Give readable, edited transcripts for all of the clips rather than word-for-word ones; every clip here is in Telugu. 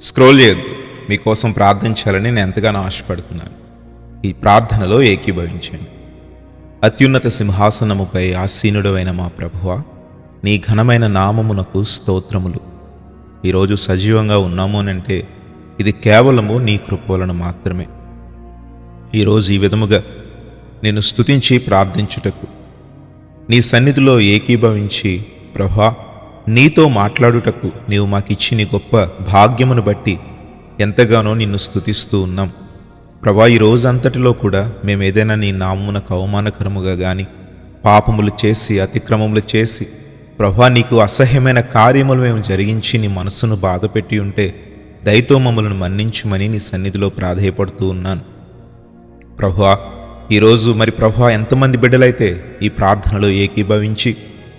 స్క్రోల్ చేయొద్దు. మీకోసం ప్రార్థించాలని నేను ఎంతగానో ఆశపడుతున్నాను. ఈ ప్రార్థనలో ఏకీభవించండి. అత్యున్నత సింహాసనముపై ఆసీనుడవైన మా ప్రభువా, నీ ఘనమైన నామమునకు స్తోత్రములు. ఈరోజు సజీవంగా ఉన్నాము అనంటే ఇది కేవలము నీ కృప వలన మాత్రమే. ఈరోజు ఈ విధముగా నేను స్తుతించి ప్రార్థించుటకు, నీ సన్నిధిలో ఏకీభవించి ప్రభువా నీతో మాట్లాడుటకు నీవు మాకిచ్చి నీ గొప్ప భాగ్యమును బట్టి ఎంతగానో నిన్ను స్తుతిస్తూ ఉన్నాం. ప్రభా, ఈ రోజంతటిలో కూడా మేము ఏదైనా నీ నామమునకు అవమానకరముగా కానీ పాపములు చేసి అతిక్రమములు చేసి ప్రభా నీకు అసహ్యమైన కార్యములు మేము జరిగించి నీ మనస్సును బాధపెట్టి ఉంటే దయతో మమ్మల్ని మన్నించుమని నీ సన్నిధిలో ప్రాధేయపడుతూ ఉన్నాను. ప్రభువా, ఈరోజు మరి ప్రభువా ఎంతమంది బిడ్డలైతే ఈ ప్రార్థనలో ఏకీభవించి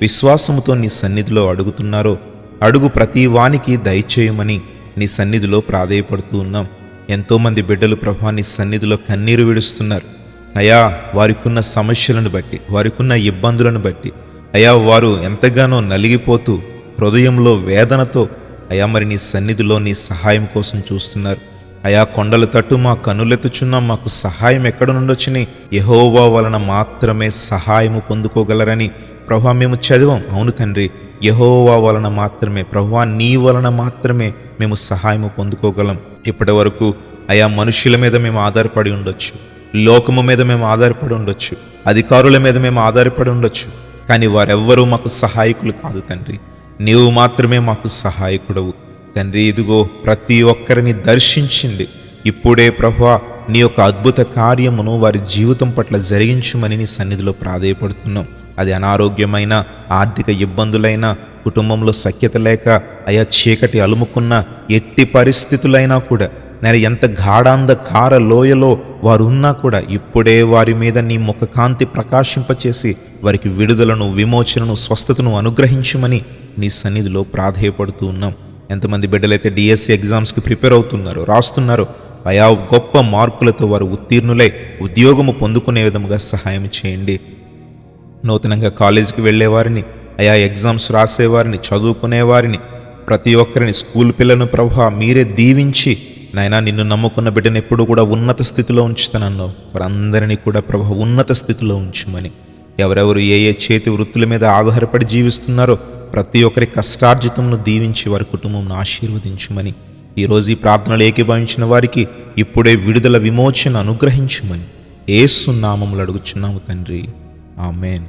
విశ్వాసముతో నీ సన్నిధిలో అడుగుతున్నారో అడుగు ప్రతి వానికి దయచేయమని నీ సన్నిధిలో ప్రాధేయపడుతూ ఉన్నాం. ఎంతోమంది బిడ్డలు ప్రభువా నీ సన్నిధిలో కన్నీరు విడుస్తున్నారు. అయా, వారికున్న సమస్యలను బట్టి, వారికున్న ఇబ్బందులను బట్టి అయా వారు ఎంతగానో నలిగిపోతూ హృదయంలో వేదనతో అయా మరి నీ సన్నిధిలో నీ సహాయం కోసం చూస్తున్నారు. అయా, కొండల తట్టు మా కనులెత్తుచున్నాం, మాకు సహాయం ఎక్కడ నుండొచ్చినాయి, యెహోవా వలన మాత్రమే సహాయము పొందుకోగలరని ప్రభువా మేము చదివాం. అవును తండ్రి, యెహోవా వలన మాత్రమే, ప్రభువా నీ వలన మాత్రమే మేము సహాయము పొందుకోగలం. ఇప్పటి వరకు అయా మనుషుల మీద మేము ఆధారపడి ఉండొచ్చు, లోకము మీద మేము ఆధారపడి ఉండొచ్చు, అధికారుల మీద మేము ఆధారపడి ఉండొచ్చు, కానీ వారెవ్వరూ మాకు సహాయకులు కాదు తండ్రి. నీవు మాత్రమే మాకు సహాయకుడవు తండ్రి. ఇదిగో ప్రతి ఒక్కరిని దర్శించింది ఇప్పుడే ప్రభువా నీ యొక్క అద్భుత కార్యమును వారి జీవితం పట్ల జరిగించుమని నీ సన్నిధిలో ప్రాధేయపడుతున్నాం. అది అనారోగ్యమైన, ఆర్థిక ఇబ్బందులైన, కుటుంబంలో సఖ్యత లేక అయా చీకటి అలుముకున్న ఎట్టి పరిస్థితులైనా కూడా నేను ఎంత గాఢాంధకార లోయలో వారు ఉన్నా కూడా ఇప్పుడే వారి మీద నీ ముఖ కాంతి ప్రకాశింపచేసి వారికి విడుదలను, విమోచనను, స్వస్థతను అనుగ్రహించమని నీ సన్నిధిలో ప్రాధేయపడుతూ ఉన్నాం. ఎంతమంది బిడ్డలైతే డిఎస్సి ఎగ్జామ్స్కి ప్రిపేర్ అవుతున్నారో, రాస్తున్నారో అయా గొప్ప మార్కులతో వారు ఉత్తీర్ణులై ఉద్యోగము పొందుకునే విధముగా సహాయం చేయండి. నూతనంగా కాలేజీకి వెళ్ళేవారిని, అయా ఎగ్జామ్స్ రాసేవారిని, చదువుకునేవారిని, ప్రతి ఒక్కరిని, స్కూల్ పిల్లలను ప్రభువా మీరే దీవించి నాయనా నిన్ను నమ్ముకున్న బిడ్డను ఎప్పుడు కూడా ఉన్నత స్థితిలో ఉంచుతానన్నావు. వారందరినీ కూడా ప్రభువా ఉన్నత స్థితిలో ఉంచుమని, ఎవరెవరు ఏ ఏ చేతి వృత్తుల మీద ఆధారపడి జీవిస్తున్నారో ప్రతి ఒక్కరి కష్టార్జితంను దీవించి వారి కుటుంబంను ఆశీర్వదించుమని, ఈరోజు ఈ ప్రార్థనలు ఏకీభవించిన వారికి ఇప్పుడే విడుదల, విమోచన అనుగ్రహించుమని యేసు నామములో అడుగుచున్నాము తండ్రి. ఆమేన్.